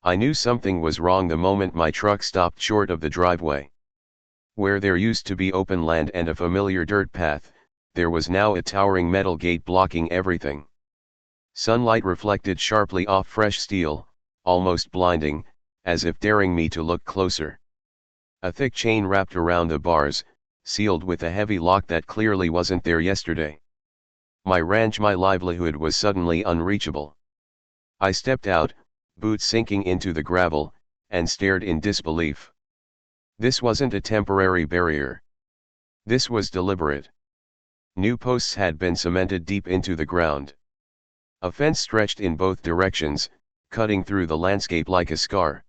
I knew something was wrong the moment my truck stopped short of the driveway. Where there used to be open land and a familiar dirt path, there was now a towering metal gate blocking everything. Sunlight reflected sharply off fresh steel, almost blinding, as if daring me to look closer. A thick chain wrapped around the bars, sealed with a heavy lock that clearly wasn't there yesterday. My ranch, my livelihood, was suddenly unreachable. I stepped out, boots sinking into the gravel, and stared in disbelief. This wasn't a temporary barrier. This was deliberate. New posts had been cemented deep into the ground. A fence stretched in both directions, cutting through the landscape like a scar.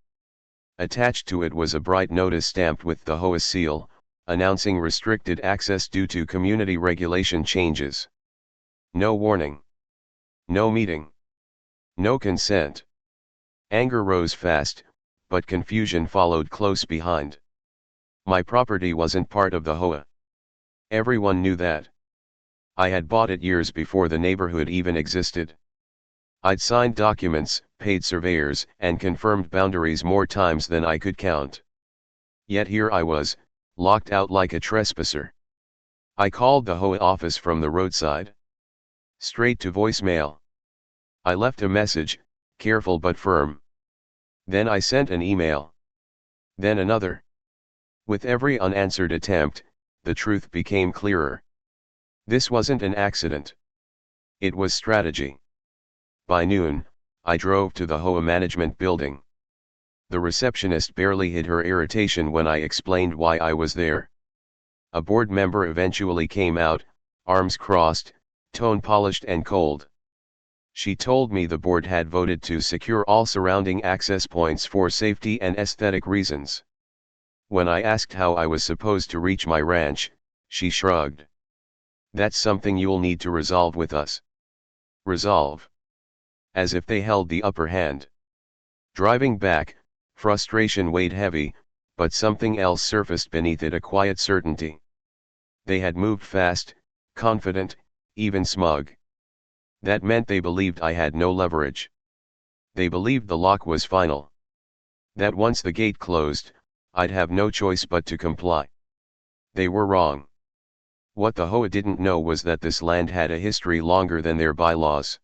Attached to it was a bright notice stamped with the HOA seal, announcing restricted access due to community regulation changes. No warning. No meeting. No consent. Anger rose fast, but confusion followed close behind. My property wasn't part of the HOA. Everyone knew that. I had bought it years before the neighborhood even existed. I'd signed documents, paid surveyors, and confirmed boundaries more times than I could count. Yet here I was, locked out like a trespasser. I called the HOA office from the roadside. Straight to voicemail. I left a message, careful but firm. Then I sent an email. Then another. With every unanswered attempt, the truth became clearer. This wasn't an accident. It was strategy. By noon, I drove to the HOA management building. The receptionist barely hid her irritation when I explained why I was there. A board member eventually came out, arms crossed, tone polished and cold. She told me the board had voted to secure all surrounding access points for safety and aesthetic reasons. When I asked how I was supposed to reach my ranch, she shrugged. That's something you'll need to resolve with us. Resolve? As if they held the upper hand. Driving back, frustration weighed heavy, but something else surfaced beneath it, a quiet certainty. They had moved fast, confident, even smug. That meant they believed I had no leverage. They believed the lock was final. That once the gate closed, I'd have no choice but to comply. They were wrong. What the HOA didn't know was that this land had a history longer than their bylaws.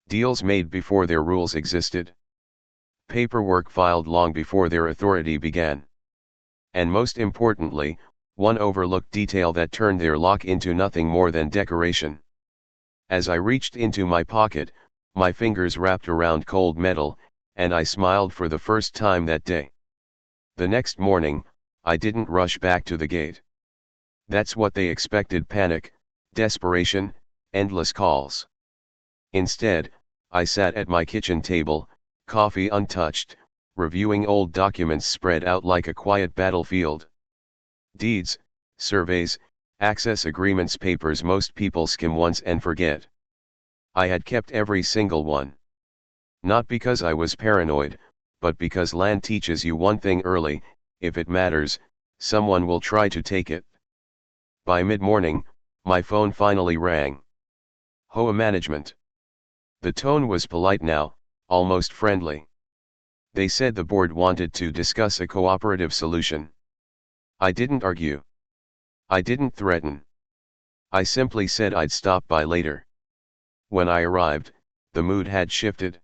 Deals made before their rules existed. Paperwork filed long before their authority began. And most importantly, one overlooked detail that turned their lock into nothing more than decoration. As I reached into my pocket, my fingers wrapped around cold metal, and I smiled for the first time that day. The next morning, I didn't rush back to the gate. That's what they expected: panic, desperation, endless calls. Instead, I sat at my kitchen table, coffee untouched, reviewing old documents spread out like a quiet battlefield. Deeds, surveys, access agreements, papers most people skim once and forget. I had kept every single one. Not because I was paranoid, but because land teaches you one thing early: if it matters, someone will try to take it. By mid-morning, my phone finally rang. HOA management. The tone was polite now, almost friendly. They said the board wanted to discuss a cooperative solution. I didn't argue. I didn't threaten. I simply said I'd stop by later. When I arrived, the mood had shifted.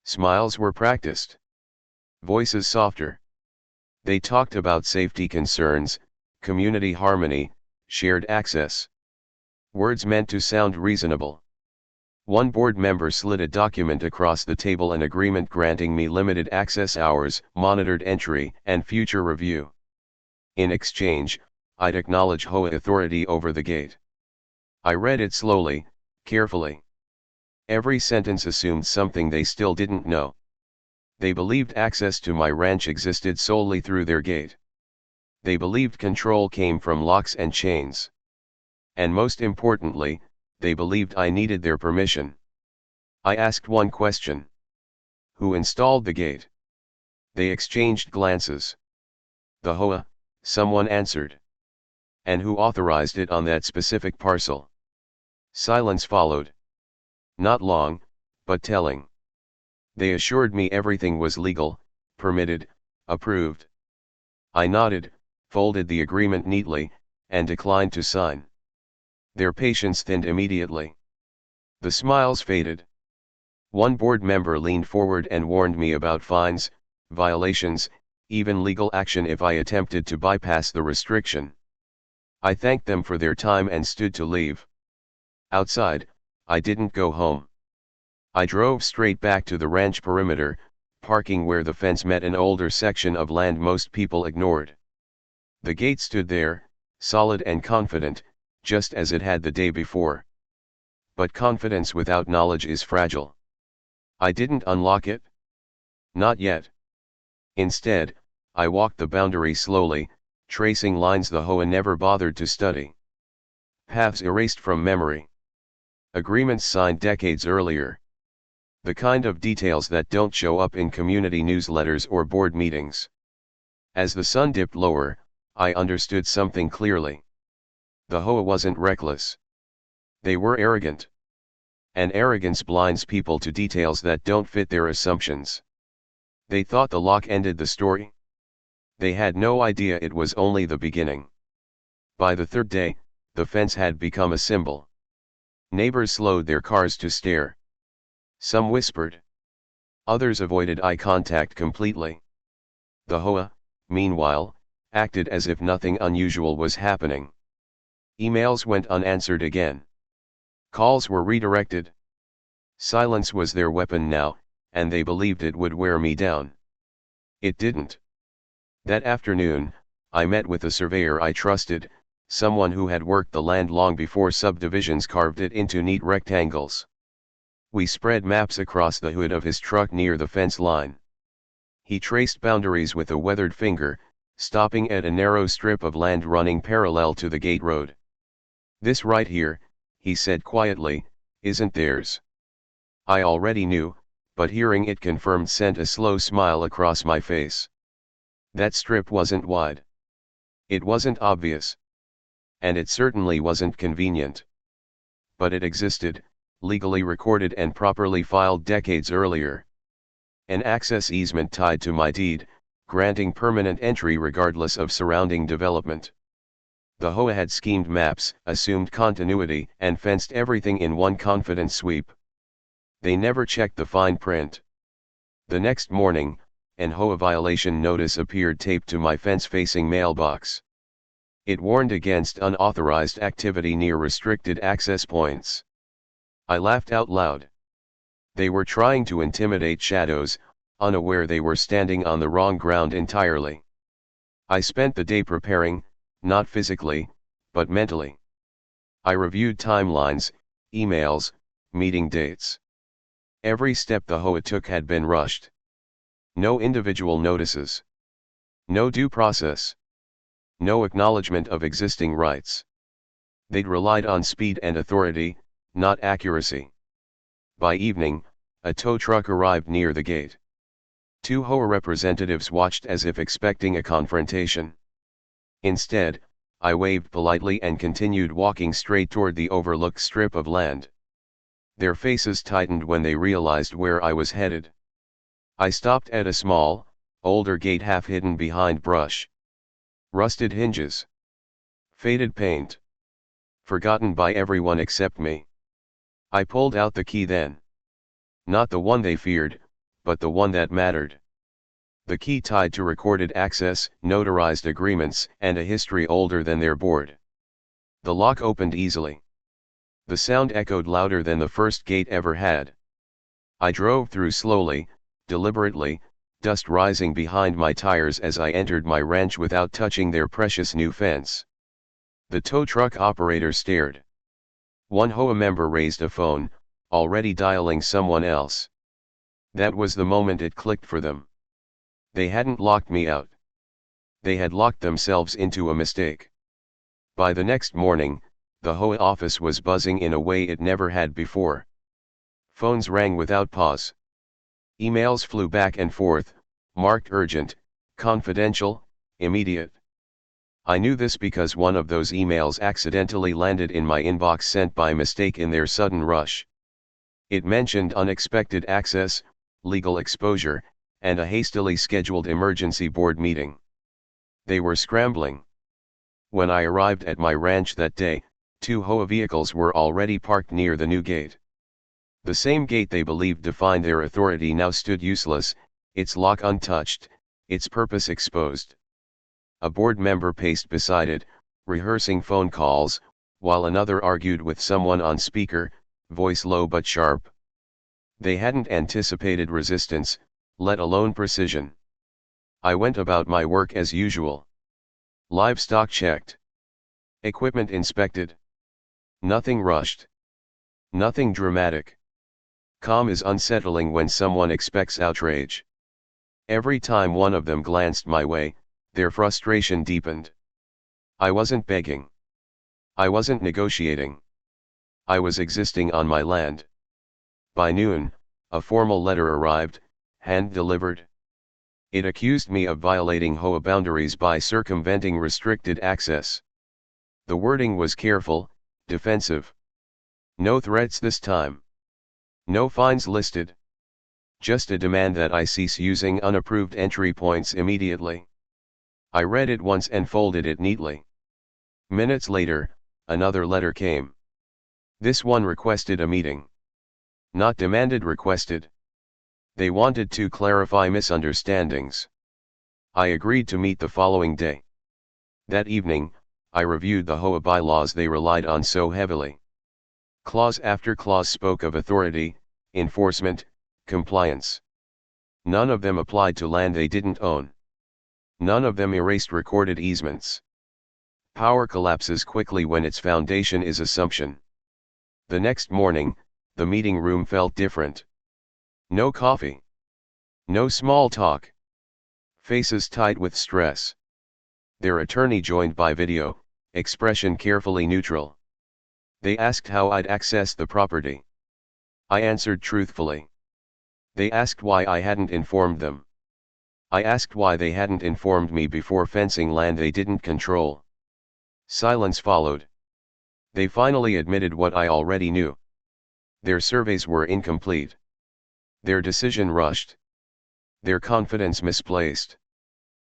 Smiles were practiced. Voices softer. They talked about safety concerns, community harmony, shared access. Words meant to sound reasonable. One board member slid a document across the table, an agreement granting me limited access hours, monitored entry, and future review. In exchange, I'd acknowledge HOA authority over the gate. I read it slowly, carefully. Every sentence assumed something they still didn't know. They believed access to my ranch existed solely through their gate. They believed control came from locks and chains. And most importantly, they believed I needed their permission. I asked one question. Who installed the gate? They exchanged glances. The HOA, someone answered. And who authorized it on that specific parcel? Silence followed. Not long, but telling. They assured me everything was legal, permitted, approved. I nodded, folded the agreement neatly, and declined to sign. Their patience thinned immediately. The smiles faded. One board member leaned forward and warned me about fines, violations, even legal action if I attempted to bypass the restriction. I thanked them for their time and stood to leave. Outside, I didn't go home. I drove straight back to the ranch perimeter, parking where the fence met an older section of land most people ignored. The gate stood there, solid and confident, just as it had the day before. But confidence without knowledge is fragile. I didn't unlock it. Not yet. Instead, I walked the boundary slowly, tracing lines the HOA never bothered to study. Paths erased from memory. Agreements signed decades earlier. The kind of details that don't show up in community newsletters or board meetings. As the sun dipped lower, I understood something clearly. The HOA wasn't reckless. They were arrogant. And arrogance blinds people to details that don't fit their assumptions. They thought the lock ended the story. They had no idea it was only the beginning. By the third day, the fence had become a symbol. Neighbors slowed their cars to stare. Some whispered. Others avoided eye contact completely. The HOA, meanwhile, acted as if nothing unusual was happening. Emails went unanswered again. Calls were redirected. Silence was their weapon now, and they believed it would wear me down. It didn't. That afternoon, I met with a surveyor I trusted, someone who had worked the land long before subdivisions carved it into neat rectangles. We spread maps across the hood of his truck near the fence line. He traced boundaries with a weathered finger, stopping at a narrow strip of land running parallel to the gate road. "This right here," he said quietly, "isn't theirs." I already knew, but hearing it confirmed sent a slow smile across my face. That strip wasn't wide. It wasn't obvious. And it certainly wasn't convenient. But it existed, legally recorded and properly filed decades earlier. An access easement tied to my deed, granting permanent entry regardless of surrounding development. The HOA had schemed maps, assumed continuity, and fenced everything in one confident sweep. They never checked the fine print. The next morning, an HOA violation notice appeared taped to my fence-facing mailbox. It warned against unauthorized activity near restricted access points. I laughed out loud. They were trying to intimidate shadows, unaware they were standing on the wrong ground entirely. I spent the day preparing, not physically, but mentally. I reviewed timelines, emails, meeting dates. Every step the HOA took had been rushed. No individual notices. No due process. No acknowledgement of existing rights. They'd relied on speed and authority, not accuracy. By evening, a tow truck arrived near the gate. Two HOA representatives watched as if expecting a confrontation. Instead, I waved politely and continued walking straight toward the overlooked strip of land. Their faces tightened when they realized where I was headed. I stopped at a small, older gate half hidden behind brush. Rusted hinges. Faded paint. Forgotten by everyone except me. I pulled out the key then. Not the one they feared, but the one that mattered. The key tied to recorded access, notarized agreements, and a history older than their board. The lock opened easily. The sound echoed louder than the first gate ever had. I drove through slowly, deliberately, dust rising behind my tires as I entered my ranch without touching their precious new fence. The tow truck operator stared. One HOA member raised a phone, already dialing someone else. That was the moment it clicked for them. They hadn't locked me out. They had locked themselves into a mistake. By the next morning, the HOA office was buzzing in a way it never had before. Phones rang without pause. Emails flew back and forth, marked urgent, confidential, immediate. I knew this because one of those emails accidentally landed in my inbox sent by mistake in their sudden rush. It mentioned unexpected access, legal exposure, and a hastily scheduled emergency board meeting. They were scrambling. When I arrived at my ranch that day, 2 HOA vehicles were already parked near the new gate. The same gate they believed defined their authority now stood useless, its lock untouched, its purpose exposed. A board member paced beside it, rehearsing phone calls, while another argued with someone on speaker, voice low but sharp. They hadn't anticipated resistance, let alone precision. I went about my work as usual. Livestock checked. Equipment inspected. Nothing rushed. Nothing dramatic. Calm is unsettling when someone expects outrage. Every time one of them glanced my way, their frustration deepened. I wasn't begging. I wasn't negotiating. I was existing on my land. By noon, a formal letter arrived, hand-delivered. It accused me of violating HOA boundaries by circumventing restricted access. The wording was careful, defensive. No threats this time. No fines listed. Just a demand that I cease using unapproved entry points immediately. I read it once and folded it neatly. Minutes later, another letter came. This one requested a meeting. Not demanded, requested. They wanted to clarify misunderstandings. I agreed to meet the following day. That evening, I reviewed the HOA bylaws they relied on so heavily. Clause after clause spoke of authority, enforcement, compliance. None of them applied to land they didn't own. None of them erased recorded easements. Power collapses quickly when its foundation is assumption. The next morning, the meeting room felt different. No coffee. No small talk. Faces tight with stress. Their attorney joined by video, expression carefully neutral. They asked how I'd access the property. I answered truthfully. They asked why I hadn't informed them. I asked why they hadn't informed me before fencing land they didn't control. Silence followed. They finally admitted what I already knew. Their surveys were incomplete. Their decision rushed. Their confidence misplaced.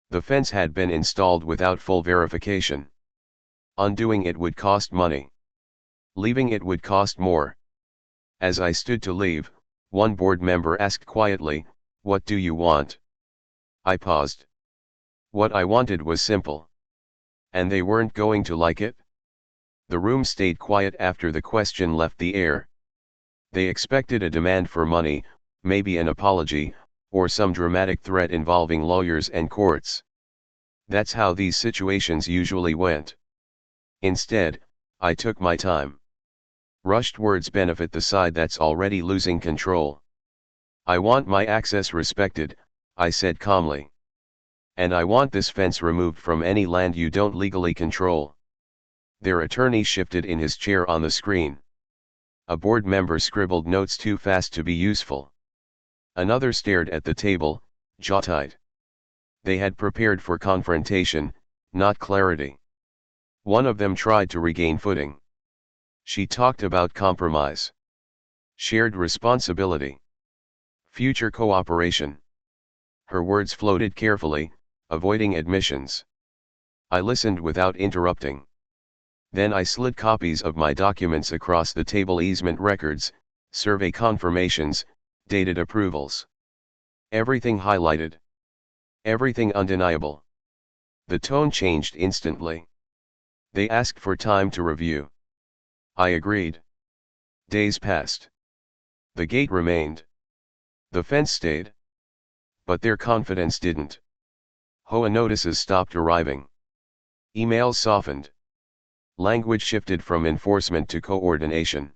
The fence had been installed without full verification. Undoing it would cost money. Leaving it would cost more. As I stood to leave, one board member asked quietly, "What do you want?" I paused. What I wanted was simple. And they weren't going to like it? The room stayed quiet after the question left the air. They expected a demand for money, maybe an apology, or some dramatic threat involving lawyers and courts. That's how these situations usually went. Instead, I took my time. Rushed words benefit the side that's already losing control. I want my access respected, I said calmly. And I want this fence removed from any land you don't legally control. Their attorney shifted in his chair on the screen. A board member scribbled notes too fast to be useful. Another stared at the table, jaw tight. They had prepared for confrontation, not clarity. One of them tried to regain footing. She talked about compromise. Shared responsibility. Future cooperation. Her words floated carefully, avoiding admissions. I listened without interrupting. Then I slid copies of my documents across the table: easement records, survey confirmations, dated approvals. Everything highlighted. Everything undeniable. The tone changed instantly. They asked for time to review. I agreed. Days passed. The gate remained. The fence stayed. But their confidence didn't. HOA notices stopped arriving. Emails softened. Language shifted from enforcement to coordination.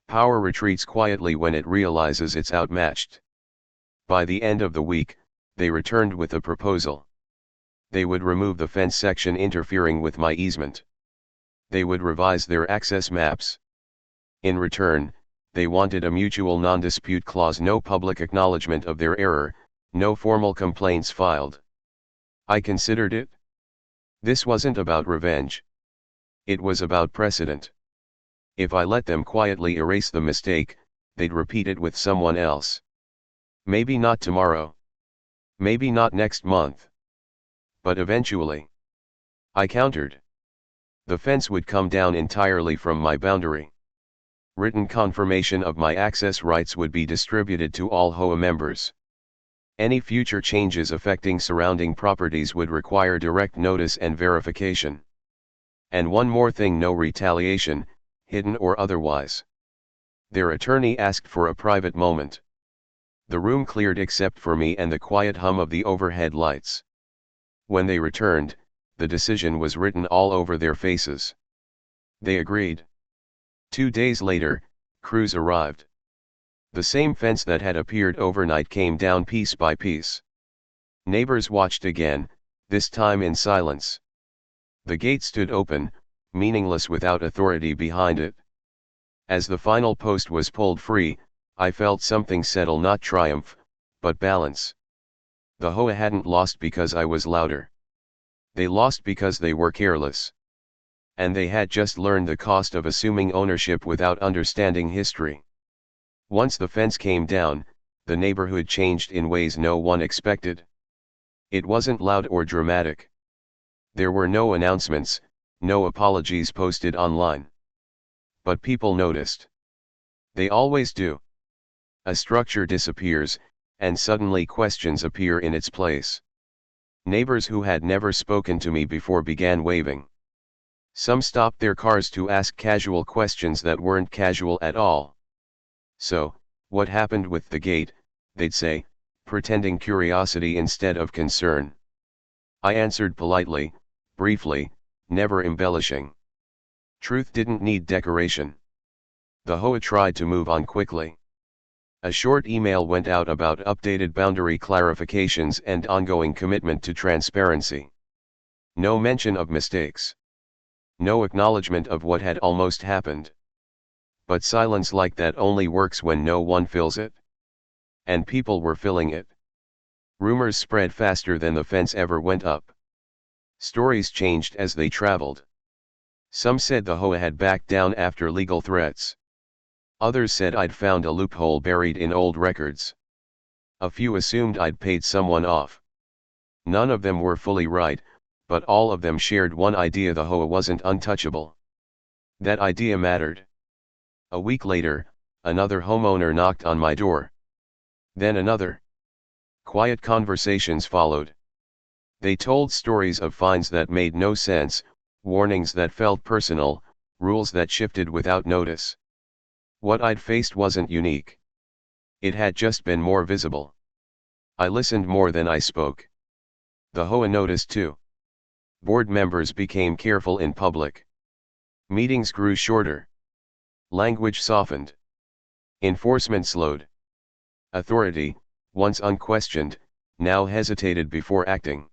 Power retreats quietly when it realizes it's outmatched. By the end of the week, they returned with a proposal. They would remove the fence section interfering with my easement. They would revise their access maps. In return, they wanted a mutual non-dispute clause: no public acknowledgement of their error, no formal complaints filed. I considered it. This wasn't about revenge. It was about precedent. If I let them quietly erase the mistake, they'd repeat it with someone else. Maybe not tomorrow. Maybe not next month. But eventually. I countered. The fence would come down entirely from my boundary. Written confirmation of my access rights would be distributed to all HOA members. Any future changes affecting surrounding properties would require direct notice and verification. And one more thing: no retaliation, hidden or otherwise. Their attorney asked for a private moment. The room cleared except for me and the quiet hum of the overhead lights. When they returned, the decision was written all over their faces. They agreed. 2 days later, crews arrived. The same fence that had appeared overnight came down piece by piece. Neighbors watched again, this time in silence. The gate stood open, meaningless without authority behind it. As the final post was pulled free, I felt something settle, not triumph, but balance. The HOA hadn't lost because I was louder. They lost because they were careless. And they had just learned the cost of assuming ownership without understanding history. Once the fence came down, the neighborhood changed in ways no one expected. It wasn't loud or dramatic. There were no announcements, no apologies posted online. But people noticed. They always do. A structure disappears, and suddenly questions appear in its place. Neighbors who had never spoken to me before began waving. Some stopped their cars to ask casual questions that weren't casual at all. "So, what happened with the gate?" they'd say, pretending curiosity instead of concern. I answered politely, briefly, never embellishing. Truth didn't need decoration. The HOA tried to move on quickly. A short email went out about updated boundary clarifications and ongoing commitment to transparency. No mention of mistakes. No acknowledgement of what had almost happened. But silence like that only works when no one fills it. And people were filling it. Rumors spread faster than the fence ever went up. Stories changed as they traveled. Some said the HOA had backed down after legal threats. Others said I'd found a loophole buried in old records. A few assumed I'd paid someone off. None of them were fully right, but all of them shared one idea: the HOA wasn't untouchable. That idea mattered. A week later, another homeowner knocked on my door. Then another. Quiet conversations followed. They told stories of fines that made no sense, warnings that felt personal, rules that shifted without notice. What I'd faced wasn't unique. It had just been more visible. I listened more than I spoke. The HOA noticed too. Board members became careful in public. Meetings grew shorter. Language softened. Enforcement slowed. Authority, once unquestioned, now hesitated before acting.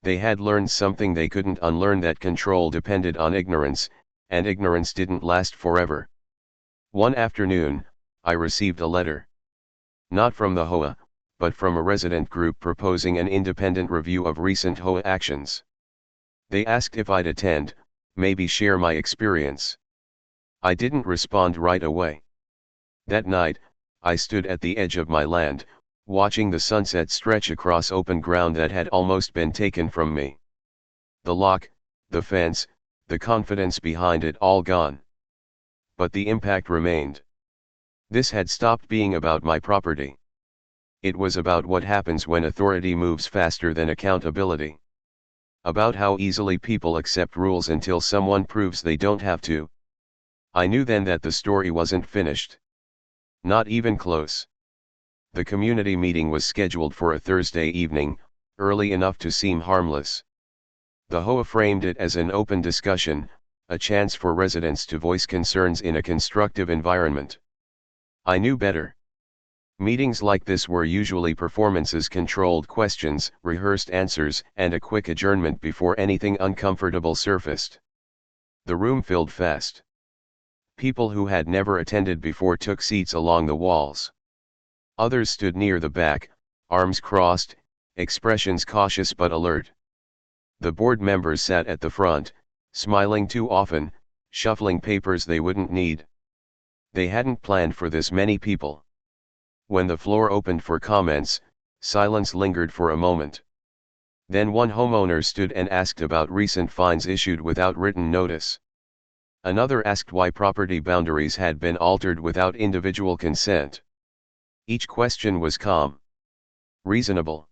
They had learned something they couldn't unlearn: that control depended on ignorance, and ignorance didn't last forever. One afternoon, I received a letter. Not from the HOA, but from a resident group proposing an independent review of recent HOA actions. They asked if I'd attend, maybe share my experience. I didn't respond right away. That night, I stood at the edge of my land, watching the sunset stretch across open ground that had almost been taken from me. The lock, the fence, the confidence behind it, all gone. But the impact remained. This had stopped being about my property. It was about what happens when authority moves faster than accountability. About how easily people accept rules until someone proves they don't have to. I knew then that the story wasn't finished. Not even close. The community meeting was scheduled for a Thursday evening, early enough to seem harmless. The HOA framed it as an open discussion, a chance for residents to voice concerns in a constructive environment. I knew better. Meetings like this were usually performances: controlled questions, rehearsed answers, and a quick adjournment before anything uncomfortable surfaced. The room filled fast. People who had never attended before took seats along the walls. Others stood near the back, arms crossed, expressions cautious but alert. The board members sat at the front, smiling too often, shuffling papers they wouldn't need. They hadn't planned for this many people. When the floor opened for comments, silence lingered for a moment. Then one homeowner stood and asked about recent fines issued without written notice. Another asked why property boundaries had been altered without individual consent. Each question was calm, reasonable,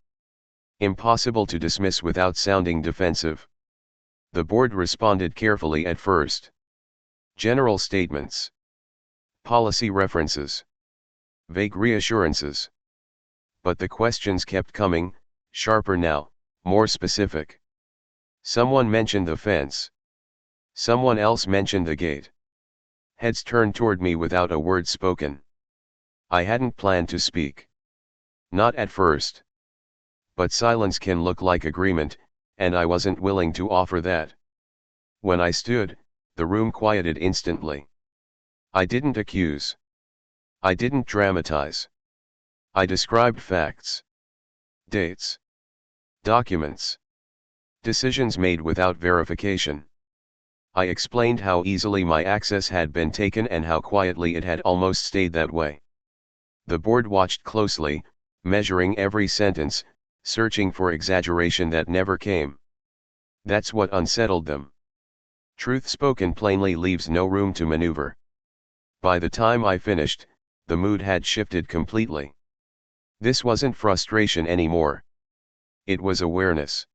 impossible to dismiss without sounding defensive. The board responded carefully at first. General statements, policy references, vague reassurances. But the questions kept coming, sharper now, more specific. Someone mentioned the fence. Someone else mentioned the gate. Heads turned toward me without a word spoken. I hadn't planned to speak. Not at first. But silence can look like agreement, and I wasn't willing to offer that. When I stood, the room quieted instantly. I didn't accuse. I didn't dramatize. I described facts. Dates. Documents. Decisions made without verification. I explained how easily my access had been taken and how quietly it had almost stayed that way. The board watched closely, measuring every sentence, searching for exaggeration that never came. That's what unsettled them. Truth spoken plainly leaves no room to maneuver. By the time I finished, the mood had shifted completely. This wasn't frustration anymore. It was awareness.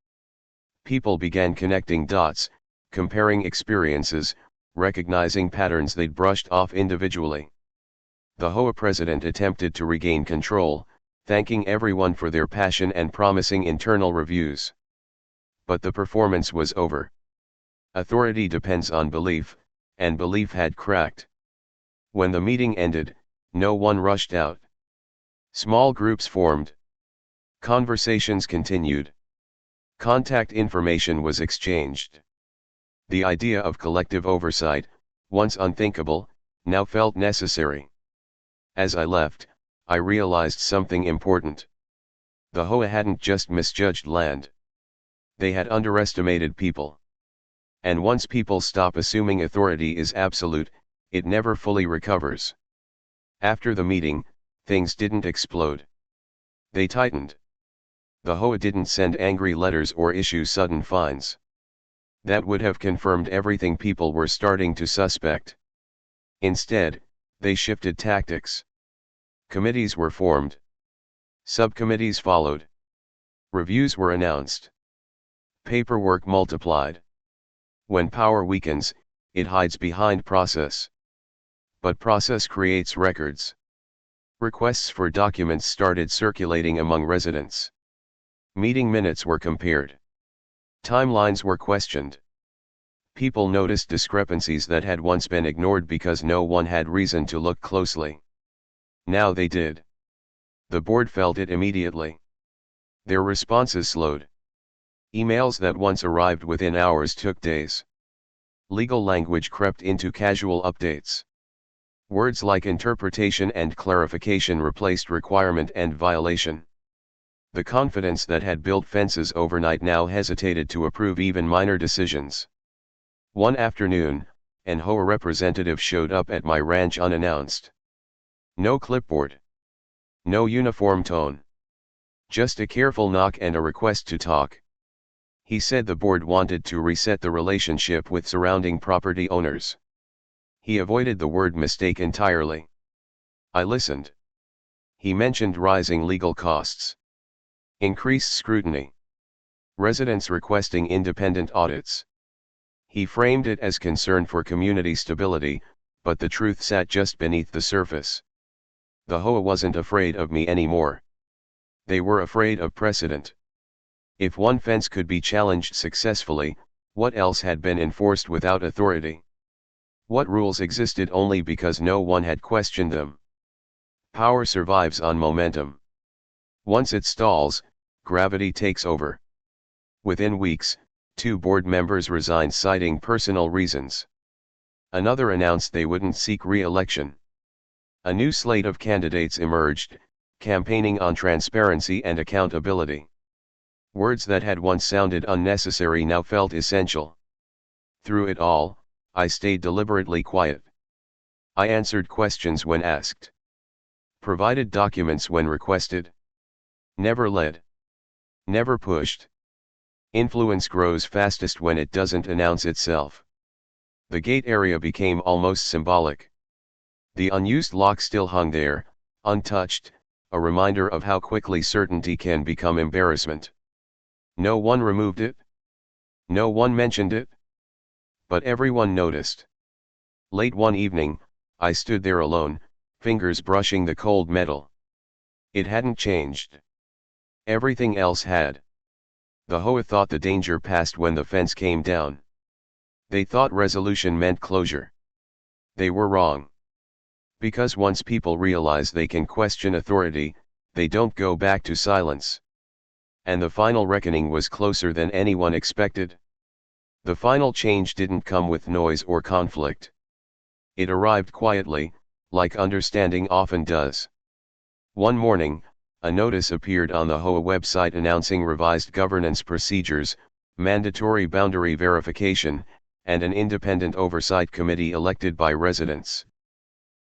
People began connecting dots, comparing experiences, recognizing patterns they'd brushed off individually. The HOA president attempted to regain control, thanking everyone for their passion and promising internal reviews. But the performance was over. Authority depends on belief, and belief had cracked. When the meeting ended, no one rushed out. Small groups formed. Conversations continued. Contact information was exchanged. The idea of collective oversight, once unthinkable, now felt necessary. As I left, I realized something important. The HOA hadn't just misjudged land. They had underestimated people. And once people stop assuming authority is absolute, it never fully recovers. After the meeting, things didn't explode. They tightened. The HOA didn't send angry letters or issue sudden fines. That would have confirmed everything people were starting to suspect. Instead, they shifted tactics. Committees were formed. Subcommittees followed. Reviews were announced. Paperwork multiplied. When power weakens, it hides behind process. But process creates records. Requests for documents started circulating among residents. Meeting minutes were compared. Timelines were questioned. People noticed discrepancies that had once been ignored because no one had reason to look closely. Now they did. The board felt it immediately. Their responses slowed. Emails that once arrived within hours took days. Legal language crept into casual updates. Words like interpretation and clarification replaced requirement and violation. The confidence that had built fences overnight now hesitated to approve even minor decisions. One afternoon, an HOA representative showed up at my ranch unannounced. No clipboard. No uniform tone. Just a careful knock and a request to talk. He said the board wanted to reset the relationship with surrounding property owners. He avoided the word mistake entirely. I listened. He mentioned rising legal costs. Increased scrutiny. Residents requesting independent audits. He framed it as concern for community stability, but the truth sat just beneath the surface. The HOA wasn't afraid of me anymore. They were afraid of precedent. If one fence could be challenged successfully, what else had been enforced without authority? What rules existed only because no one had questioned them? Power survives on momentum. Once it stalls, gravity takes over. Within weeks, 2 board members resigned citing personal reasons. Another announced they wouldn't seek re-election. A new slate of candidates emerged, campaigning on transparency and accountability. Words that had once sounded unnecessary now felt essential. Through it all, I stayed deliberately quiet. I answered questions when asked. Provided documents when requested. Never led. Never pushed. Influence grows fastest when it doesn't announce itself. The gate area became almost symbolic. The unused lock still hung there, untouched, a reminder of how quickly certainty can become embarrassment. No one removed it. No one mentioned it. But everyone noticed. Late one evening, I stood there alone, fingers brushing the cold metal. It hadn't changed. Everything else had. The HOA thought the danger passed when the fence came down. They thought resolution meant closure. They were wrong. Because once people realize they can question authority, they don't go back to silence. And the final reckoning was closer than anyone expected. The final change didn't come with noise or conflict. It arrived quietly, like understanding often does. One morning, a notice appeared on the HOA website announcing revised governance procedures, mandatory boundary verification, and an independent oversight committee elected by residents.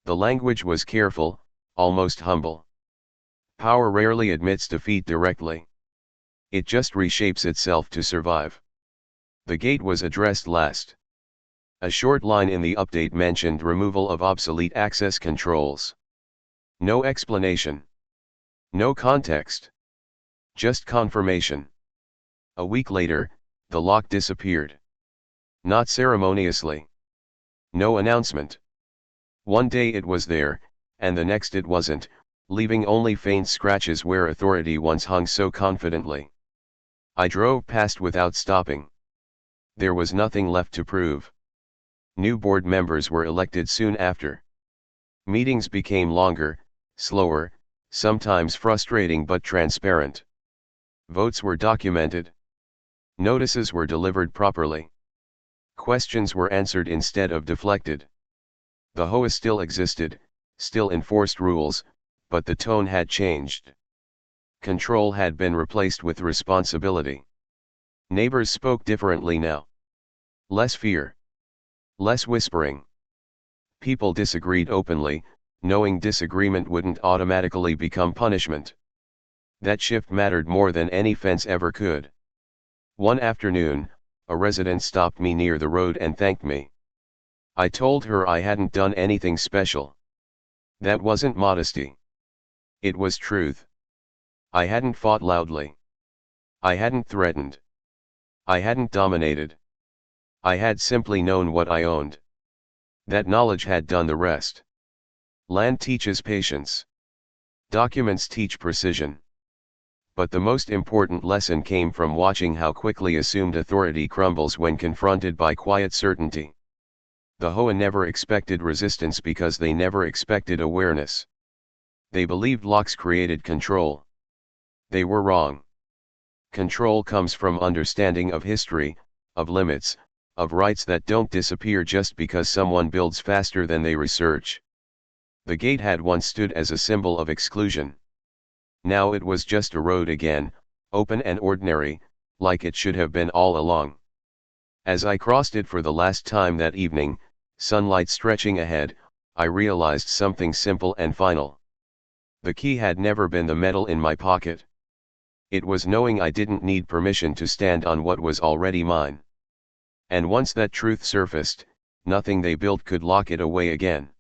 The language was careful, almost humble. Power rarely admits defeat directly. It just reshapes itself to survive. The gate was addressed last. A short line in the update mentioned removal of obsolete access controls. No explanation. No context. Just confirmation. A week later, the lock disappeared. Not ceremoniously. No announcement. One day it was there, and the next it wasn't, leaving only faint scratches where authority once hung so confidently. I drove past without stopping. There was nothing left to prove. New board members were elected soon after. Meetings became longer, slower, sometimes frustrating but transparent. Votes were documented. Notices were delivered properly. Questions were answered instead of deflected. The HOA still existed, still enforced rules, but the tone had changed. Control had been replaced with responsibility. Neighbors spoke differently now. Less fear. Less whispering. People disagreed openly, knowing disagreement wouldn't automatically become punishment. That shift mattered more than any fence ever could. One afternoon, a resident stopped me near the road and thanked me. I told her I hadn't done anything special. That wasn't modesty. It was truth. I hadn't fought loudly. I hadn't threatened. I hadn't dominated. I had simply known what I owned. That knowledge had done the rest. Land teaches patience. Documents teach precision. But the most important lesson came from watching how quickly assumed authority crumbles when confronted by quiet certainty. The HOA never expected resistance because they never expected awareness. They believed locks created control. They were wrong. Control comes from understanding of history, of limits, of rights that don't disappear just because someone builds faster than they research. The gate had once stood as a symbol of exclusion. Now it was just a road again, open and ordinary, like it should have been all along. As I crossed it for the last time that evening, sunlight stretching ahead, I realized something simple and final. The key had never been the metal in my pocket. It was knowing I didn't need permission to stand on what was already mine. And once that truth surfaced, nothing they built could lock it away again.